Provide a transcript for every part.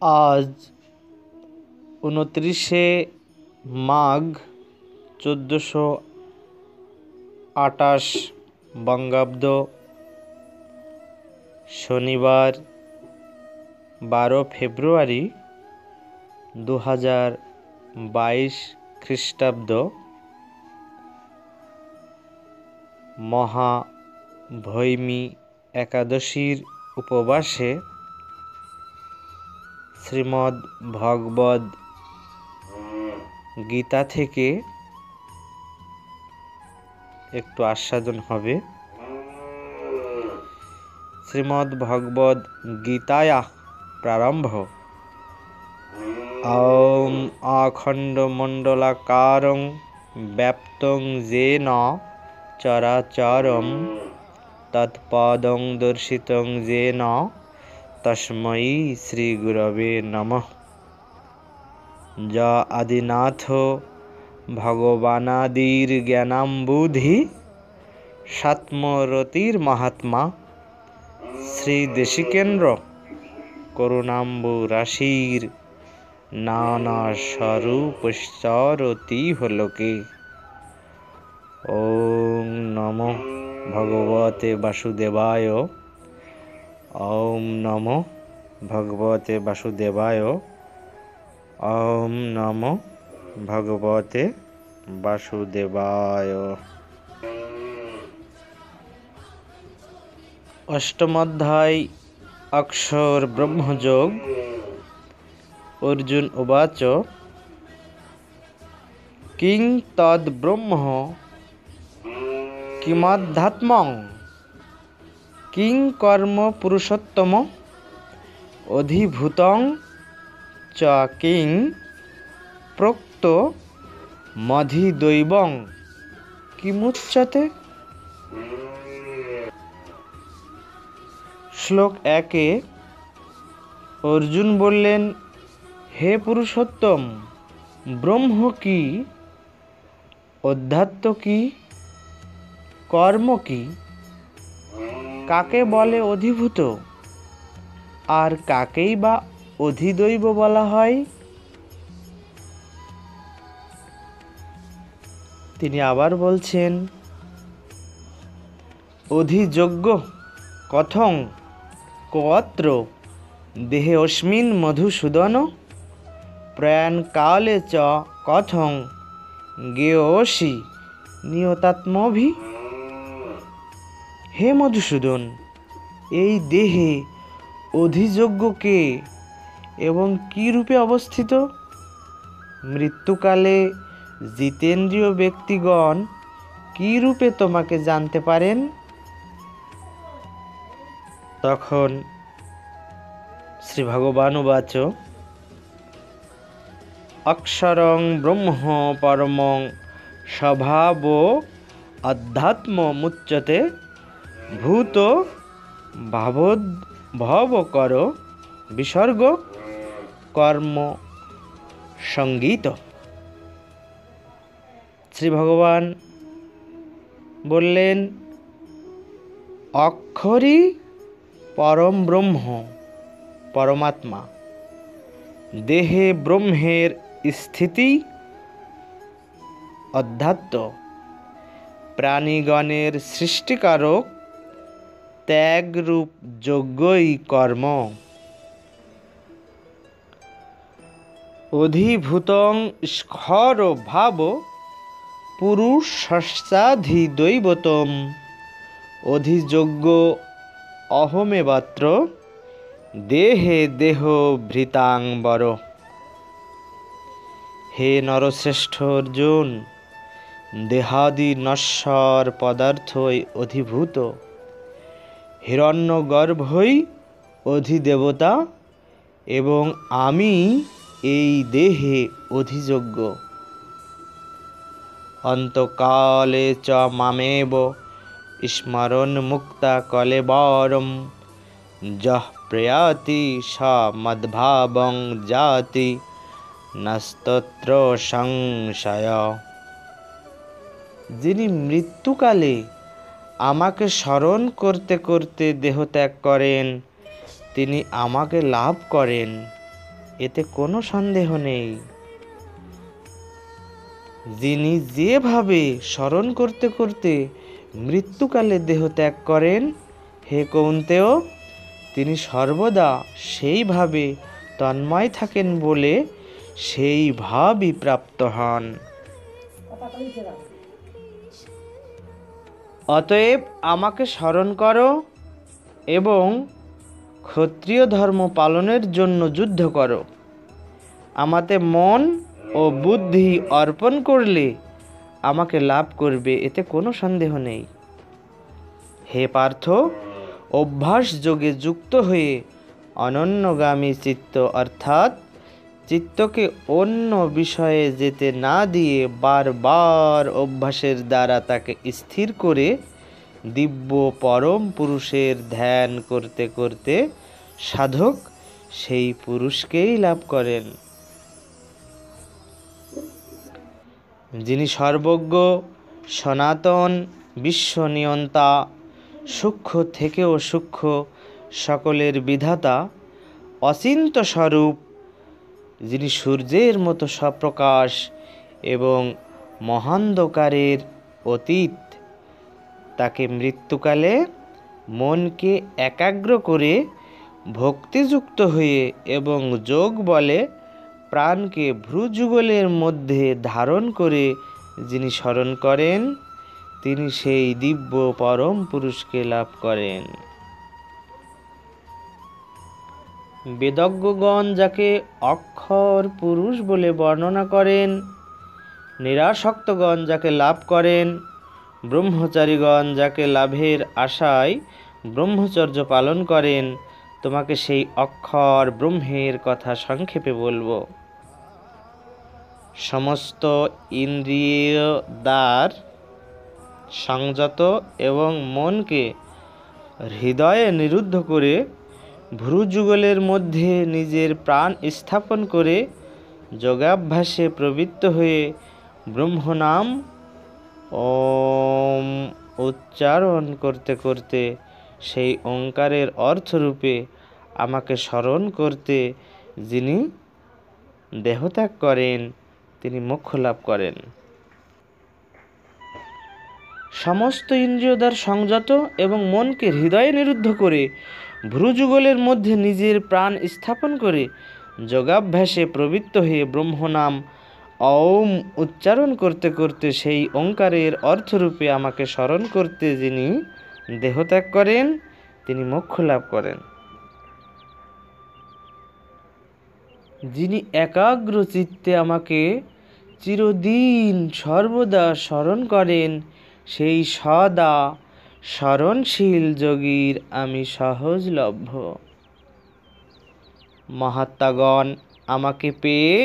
আজ 29শে মাঘ 1428 বঙ্গাব্দ, শনিবার 12 ফেব্রুয়ারি 2022 খ্রিস্টাব্দ। মহাভৈমী একাদশীর উপবাসে শ্রীমদ্ ভগবদ্ গীতা থেকে একটু আস্বাদন হবে। শ্রীমদ্ ভগবদ্ গীতায়া প্রারম্ভ। ওম অখণ্ডমণ্ডলাকারং ব্যাপ্তং যেন চরাচরম তৎপদং দর্শিতং যেন তস্मै শ্রী গুরবে নমঃ। যা আদিনাথ ভগবানাদির জ্ঞানাম্বুধি সাত্মরতির মহাত্মা শ্রী দেশিকেন্দ্র করুণাম্বু রাশির নানা স্বরূপশ্চরতি হলোকে। ওম নমো ভগবতে বাসুদেবায়। ওম নমো ভগবতে বাসুদেবায়। ওম নমো ভগবতে বাসুদেবায়। অষ্টম অধ্যায় অক্ষর ব্রহ্মযোগ। অর্জুন উবাচ কিং তদ ব্রহ্ম কিমাধ্যাত্মং কিং কর্ম পুরুষোত্তম অধিভূতং চ কিং প্রোক্ত মধিদৈবং কিমুচ্যতে। শ্লোক 1-এ অর্জুন বললেন, হে পুরুষোত্তম, ব্রহ্ম কি, অধ্যাত্ম কি, কর্ম কি, কাকে বলে অধিভূত, আর কাকেই বা অধিদৈব বলা হয়? তিনি আবার বলছেন, অধিযোগ্য কথং কোऽত্র দেহে অস্মিন মধুসূদন প্রয়াণকালে চ কথং জ্ঞেয়োসি নিয়তাত্মভি। হে মধুসূদন, এই দেহে অধিযোগ্য কে এবং কী রূপে অবস্থিত? মৃত্যুকালে জিতেন্দ্রীয় ব্যক্তিগণ কী রূপে তোমাকে জানতে পারেন? তখন শ্রী ভগবান উবাচ অক্ষরং ব্রহ্ম পরমং স্বভাব অধ্যাত্মমুচ্যতে ভূত ভাবকর বিসর্গ কর্ম সঙ্গীত। শ্রী ভগবান বললেন, অক্ষরই পরম ব্রহ্ম, পরমাত্মা। দেহে ব্রহ্মের স্থিতি অধ্যাত্ম। প্রাণীগণের সৃষ্টিকারক ত্যাগরূপ যজ্ঞই কর্ম। অধিভূতং স্খর ভাব পুরুষস্যাধিদৈবতম অধিযোগ্য অহমেবাত্র দেহে দেহ ভৃতাংবর। হে নরশ্রেষ্ঠ অর্জুন, দেহাদি নশ্বর পদার্থই অধিভূত, হিরণ্যগর্ভই অধিদেবতা এবং আমি এই দেহে অধিযোগ্য। অন্তকালে চ মামেব স্মরণ মুক্তা কলেবরম যঃ প্রয়াতি স মদ্ভাবং জাতি নাস্তত্র সংশয়। যিনি মৃত্যুকালে আমাকে স্মরণ করতে করতে দেহত্যাগ করেন, তিনি আমাকে লাভ করেন, এতে কোনো সন্দেহ নেই। যিনি যেভাবে স্মরণ করতে করতে মৃত্যুকালে দেহ ত্যাগ করেন, হে কৌন্তেয়, তিনি সর্বদা সেইভাবে তন্ময় থাকেন বলে সেই ভাবই প্রাপ্ত হন। অতএব আমাকে স্মরণ করো এবং ক্ষত্রিয় ধর্ম পালনের জন্য যুদ্ধ করো। আমাতে মন ও বুদ্ধি অর্পণ করলে আমাকে লাভ করবে, এতে কোনো সন্দেহ নেই। হে পার্থ, অভ্যাস যোগে যুক্ত হয়ে অনন্যগামী চিত্ত অর্থাৎ চিত্তকে অন্য বিষয়ে যেতে না দিয়ে বারবার অভ্যাসের দ্বারা তাকে স্থির করে দিব্য পরম পুরুষের ধ্যান করতে করতে সাধক সেই পুরুষকেই লাভ করেন। যিনি সর্বজ্ঞ, সনাতন, বিশ্বনিয়ন্তা, সূক্ষ্ম থেকেও সূক্ষ্ম, সকলের বিধাতা, অচিন্ত স্বরূপ, যিনি সূর্যের মতো স্বপ্রকাশ এবং মহান্ধকারের অতীত, তাকে মৃত্যুকালে মনকে একাগ্র করে ভক্তিযুক্ত হয়ে এবং যোগ বলে প্রাণকে ভ্রুযুগলের মধ্যে ধারণ করে যিনি স্মরণ করেন, তিনি সেই দিব্য পরম পুরুষকে লাভ করেন। বেদজ্ঞগণ যাকে অক্ষর পুরুষ বলে বর্ণনা করেন, নিরাসক্তগণ যাকে লাভ করেন, ব্রহ্মচারীগণ যাকে লাভের আশায় ব্রহ্মচর্য পালন করেন, তোমাকে সেই অক্ষর ব্রহ্মের কথা সংক্ষেপে বলবো। সমস্ত ইন্দ্রিয় দ্বার সংযত এবং মনকে হৃদয়ে নিরুদ্ধ করে ভ্রুযুগলের মধ্যে নিজের প্রাণ স্থাপন করে যোগাভ্যাসে প্রবৃত্ত হয়ে ব্রহ্মনাম ওম উচ্চারণ করতে করতে সেই ওঙ্কারের অর্থরূপে আমাকে স্মরণ করতে যিনি দেহত্যাগ করেন, তিনি মোক্ষ লাভ করেন। সমস্ত ইন্দ্রিয় দ্বার সংযত এবং মনকে হৃদয়ে নিরুদ্ধ করে ভ্রুযুগলের মধ্যে নিজের প্রাণ স্থাপন করে যোগাভ্যাসে প্রবৃত্ত হয়ে ব্রহ্মনাম ওম উচ্চারণ করতে করতে সেই ওঙ্কারের অর্থরূপে আমাকে স্মরণ করতে যিনি দেহত্যাগ করেন, তিনি মোক্ষ লাভ করেন। যিনি একাগ্র চিত্তে আমাকে চিরদিন সর্বদা স্মরণ করেন, সেই সদা স্মরণশীল যোগীর আমি সহজলভ্য। মহাত্মাগণ আমাকে পেয়ে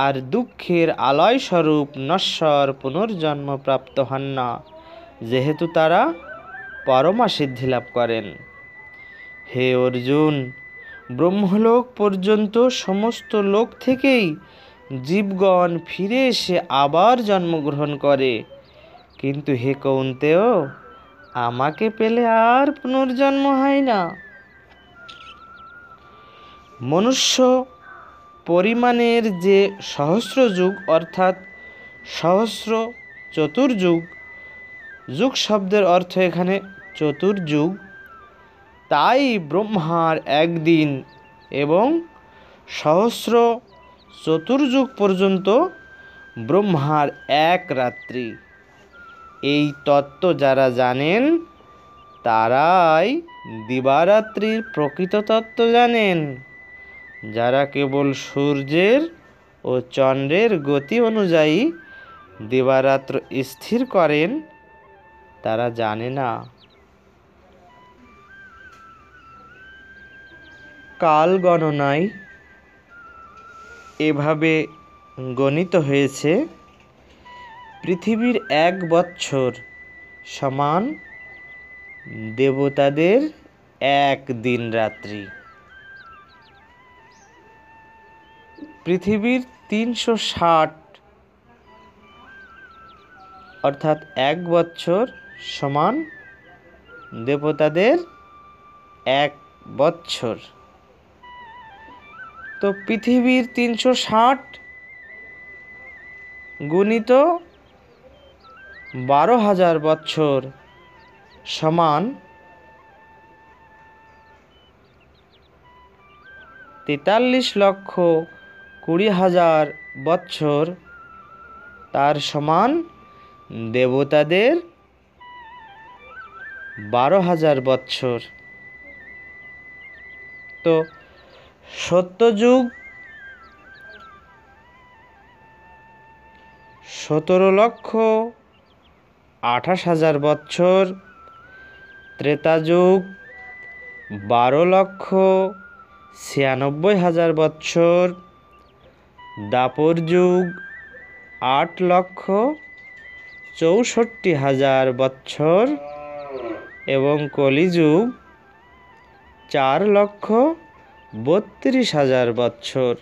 আর দুঃখের আলয়স্বরূপ নশ্বর পুনর্জন্ম প্রাপ্ত হন না, যেহেতু তারা পরমা সিদ্ধি লাভ করেন। হে অর্জুন, ব্রহ্মলোক পর্যন্ত সমস্ত লোক থেকেই জীবগণ ফিরে এসে আবার জন্মগ্রহণ করে, কিন্তু হে কৌন্তেয়, আমাকে পেলে আর পুনর্জন্ম হয় না। মনুষ্য পরিমাণের যে সহস্র যুগ অর্থাৎ সহস্র চতুর্যুগ, যুগ শব্দের অর্থ এখানে চতুর্যুগ, তাই ব্রহ্মার একদিন এবং সহস্র চতুর্যুগ পর্যন্ত ব্রহ্মার এক রাত্রি। এই তত্ত্ব যারা জানেন তারাই দিবারাত্রির প্রকৃত তত্ত্ব জানেন। যারা কেবল সূর্যের ও চন্দ্রের গতি অনুযায়ী দিবারাত্র স্থির করেন, তারা জানে না। কাল গণনায় এভাবে গণিত হয়েছে, পৃথিবীর 1 বৎসর সমান দেবতাদের 1 দিন রাত্রি। পৃথিবীর 360 অর্থাৎ 1 বৎসর সমান দেবতাদের 1 বৎসর। তো পৃথিবীর 360 গুণিত 12,000 বৎসর সমান 43,20,000 বৎসর, তার সমান দেবতাদের 12,000 বৎসর। তো সত্যযুগ 17,28,000 বৎসর, ত্রেতাযুগ 12,96,000 বৎসর, দাপর যুগ 8,64,000 বৎসর এবং কলিযুগ 4,32,000 বৎসর।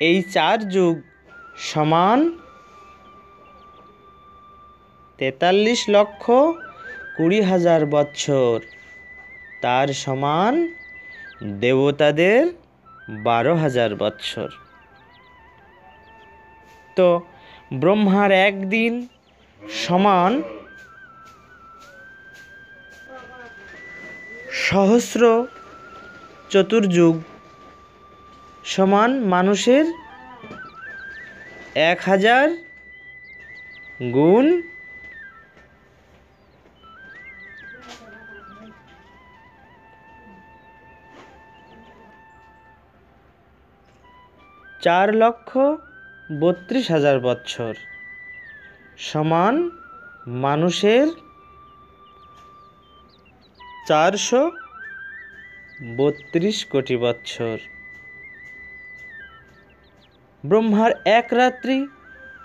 এই 4 যুগ সমান 43,20,000 বৎসর, তার সমান দেবতাদের 12,000 বৎসর। তো ব্রহ্মার একদিন সমান সহস্র চতুর্যুগ সমান মানুষের 1,000 গুণ 4,32,000 বৎসর সমান মানুষের 432 কোটি বৎসর। ব্রহ্মার এক রাত্রি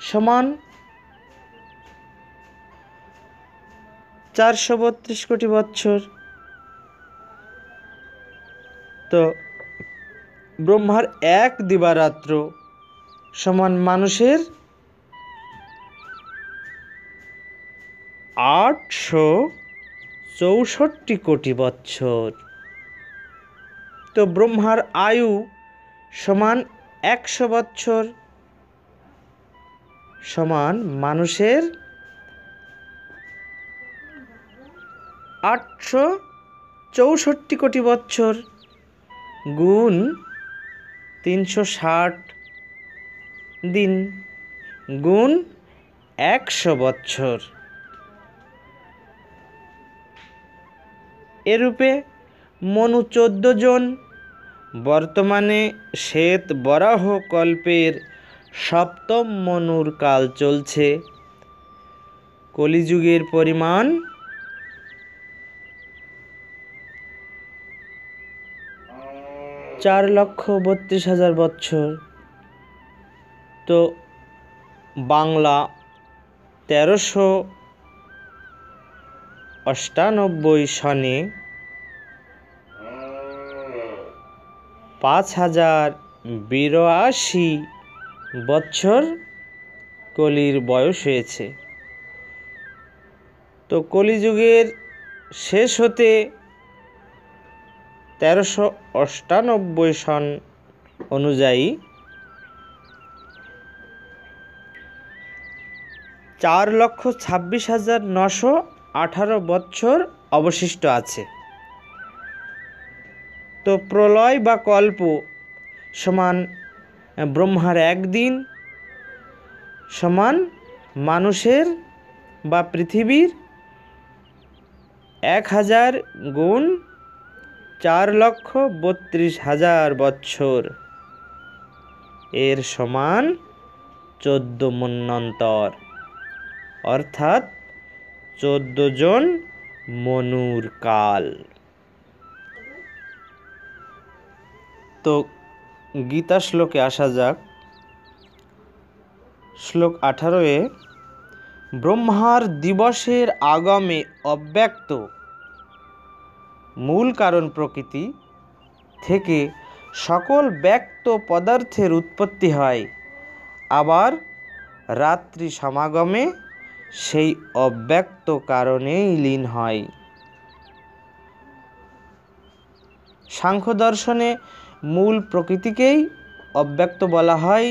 সমান 432 কোটি বৎসর। তো ব্রহ্মার এক দিবারাত্র সমান মানুষের 864 কোটি বৎসর। তো ব্রহ্মার আয়ু সমান 100 বৎসর সমান মানুষের 864 কোটি বৎসর গুণ 360 দিন গুণ 100 বৎসর। এরূপে মনু 14 জন। বর্তমানে শ্বেত বরাহ কল্পের 7ম মনুর কাল চলছে। কলিযুগের পরিমাণ 4,32,000 বৎসর। তো বাংলা 1398 সনে 5,082 বৎসর কলির বয়স হয়েছে। তো কলিযুগের শেষ হতে 1398 সন অনুযায়ী 4,26,918 বৎসর অবশিষ্ট আছে। তো প্রলয় বা কল্প সমান ব্রহ্মার একদিন সমান মানুষের বা পৃথিবীর 1,000 গুণ 4,32,000 বৎসর, এর সমান 14 মন্বন্তর, অর্থাৎ 14 জন মনুর কাল। তো গীতা শ্লোকে আসা যাক। শ্লোক 18-এ ব্রহ্মার দিবসের আগমে অব্যক্ত মূল কারণ প্রকৃতি থেকে সকল ব্যক্ত পদার্থের উৎপত্তি হয়, আবার রাত্রি সমাগমে সেই অব্যক্ত কারণেই লীন হয়। সাংখ্য দর্শনে মূল প্রকৃতিকেই অব্যক্ত বলা হয়।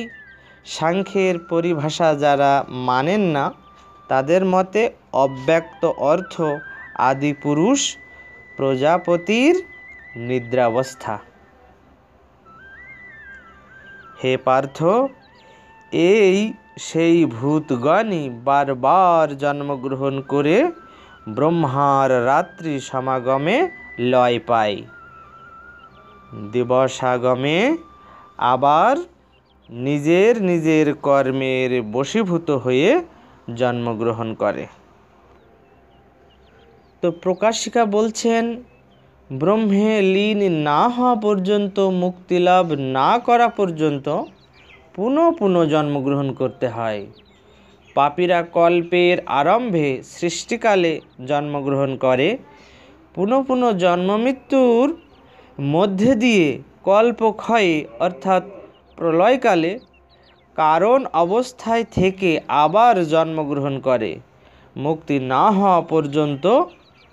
সাংখ্যের পরিভাষা যারা মানেন না তাদের মতে অব্যক্ত অর্থ আদিপুরুষ প্রজাপতির নিদ্রাবস্থা। হে পার্থ, এই সেই ভূতগণই বারবার জন্মগ্রহণ করে ব্রহ্মার রাত্রি সমাগমে লয় পায়, দিবসাগমে আবার নিজের নিজের কর্মের বশীভূত হয়ে জন্মগ্রহণ করে। তো প্রকাশিকা বলছেন, ব্রহ্মে লীন না হওয়া পর্যন্ত, মুক্তিলাভ না করা পর্যন্ত পুনঃ পুনঃ জন্মগ্রহণ করতে হয়। পাপীরা কল্পের আরম্ভে সৃষ্টিকালে জন্মগ্রহণ করে, পুনঃ পুনঃ জন্ম মৃত্যুর মধ্যে দিয়ে কল্পক্ষয়ে অর্থাৎ প্রলয়কালে কারণ অবস্থায় থেকে আবার জন্মগ্রহণ করে। মুক্তি না হওয়া পর্যন্ত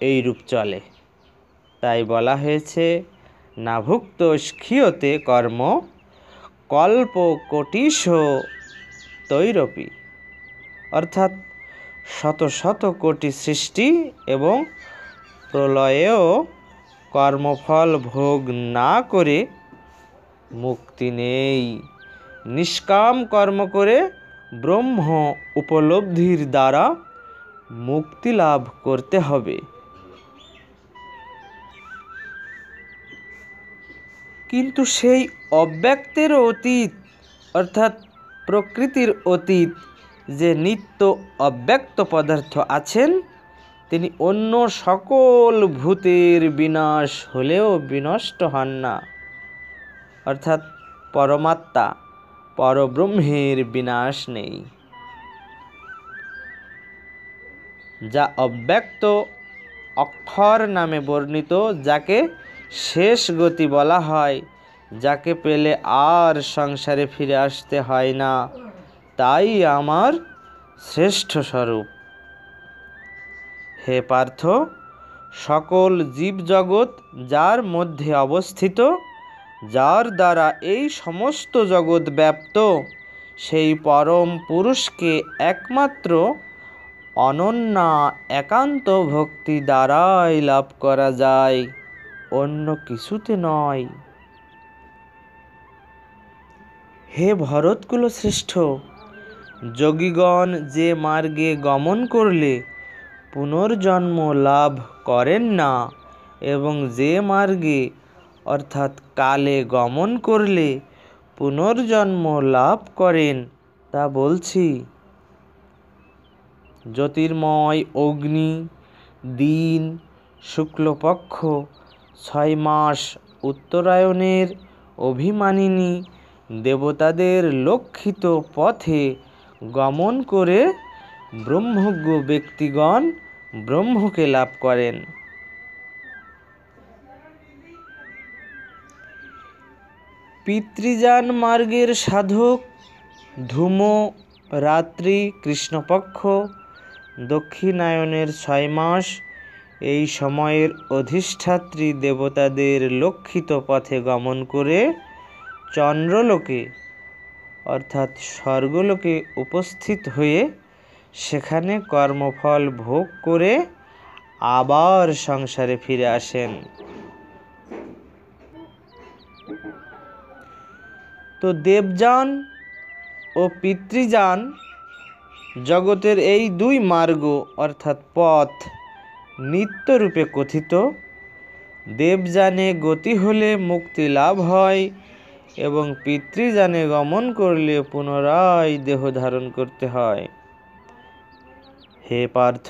এই রূপ চলে। তাই বলা হয়েছে, না ভুক্ত ক্ষীয়তে কর্ম কল্প কোটিশ তৈরপি, অর্থাৎ শত শত কোটি সৃষ্টি এবং প্রলয়েও কর্মফল ভোগ না করে মুক্তি নেই। নিষ্কাম কর্ম করে ব্রহ্ম উপলব্ধির দ্বারা মুক্তি লাভ করতে হবে। কিন্তু সেই অব্যক্তের অতীত অর্থাৎ প্রকৃতির অতীত যে নিত্য অব্যক্ত পদার্থ আছেন, তিনি অন্য সকল ভূতের বিনাশ হলেও বিনষ্ট হন না, অর্থাৎ পরমাত্মা পরব্রহ্মের বিনাশ নেই। যা অব্যক্ত অক্ষর নামে বর্ণিত, যাকে শেষ গতি বলা হয়, যাকে পেলে আর সংসারে ফিরে আসতে হয় না, তাই আমার শ্রেষ্ঠ স্বরূপ। হে পার্থ, সকল জীবজগৎ যার মধ্যে অবস্থিত, যার দ্বারা এই সমস্ত জগৎ ব্যাপ্ত, সেই পরম পুরুষকে একমাত্র অনন্যা একান্ত ভক্তি দ্বারাই লাভ করা যায়, অন্য কিছুতে নয়। হে ভরতকুল শ্রেষ্ঠ, যোগীগণ যে মার্গে গমন করলে পুনর্জন্ম লাভ করেন না এবং যে মার্গে অর্থাৎ কালে গমন করলে পুনর্জন্ম লাভ করেন তা বলছি। জ্যোতির্ময় অগ্নি, দিন, শুক্লপক্ষ, 6 মাস উত্তরায়ণের অভিমানিনী দেবতাদের লক্ষিত পথে গমন করে ব্রহ্মজ্ঞ ব্যক্তিগণ ব্রহ্মকে লাভ করেন। পিতৃযান মার্গের সাধক ধূম, রাত্রি, কৃষ্ণপক্ষ, দক্ষিণায়নের 6 মাস এই সময়ের অধিষ্ঠাত্রী দেবতাদের লক্ষিত পথে গমন করে চন্দ্রলোকে অর্থাৎ স্বর্গলোকে উপস্থিত হয়ে সেখানে কর্মফল ভোগ করে আবার সংসারে ফিরে আসেন। তো দেবযান ও পিতৃযান জগতের এই 2 মার্গ অর্থাৎ পথ নিত্যরূপে কথিত। দেবযানে গতি হলে মুক্তি লাভ হয় এবং পিতৃযানে গমন করলে পুনরায় দেহ ধারণ করতে হয়। হে পার্থ,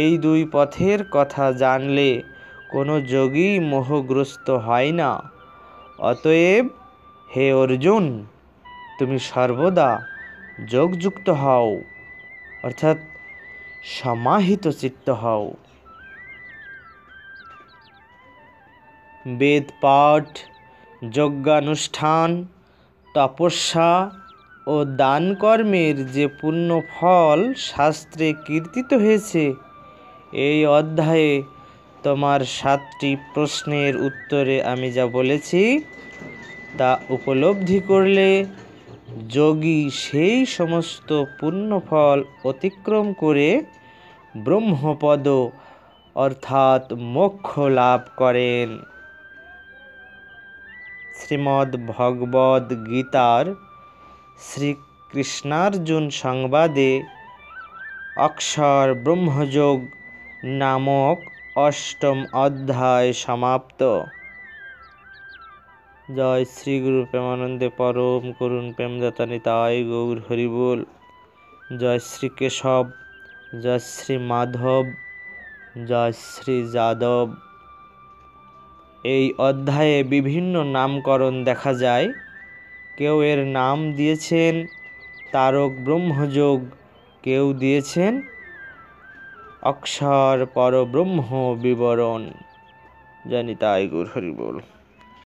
এই 2 পথের কথা জানলে কোনো যোগী মোহগ্রস্ত হয় না। অতএব হে অর্জুন, তুমি সর্বদা যোগযুক্ত হও অর্থাৎ সমাহিত চিত্ত হও। বেদ পাঠ, যজ্ঞানুষ্ঠান, তপস্যা ও দান কর্মের যে পুণ্য ফল শাস্ত্রে কীর্তিত হয়েছে, এই অধ্যায়ে তোমার 7টি প্রশ্নের উত্তরে আমি যা বলেছি তা উপলব্ধি করলে যোগী সেই সমস্ত পুণ্যফল অতিক্রম করে ব্রহ্মপদ অর্থাৎ মোক্ষ লাভ করেন। শ্রীমদ্ ভগবদ গীতার শ্রীকৃষ্ণার্জুন সংবাদে অক্ষর ব্রহ্মযোগ নামক 8ম অধ্যায় সমাপ্ত। জয় শ্রী গুরু প্রেমানন্দে পরম করুণ প্রেমদাতা নিতাই গৌর হরি বল। জয় শ্রী কেশব, জয় শ্রী মাধব, জয় শ্রী যাদব। এই অধ্যায়ে বিভিন্ন নামকরণ দেখা যায়। কেউ এর নাম দিয়েছেন তারক ব্রহ্মযোগ, কেউ দিয়েছেন অক্ষর পরব্রহ্ম বিবরণ। জয় নিতাই গৌর হরি বল।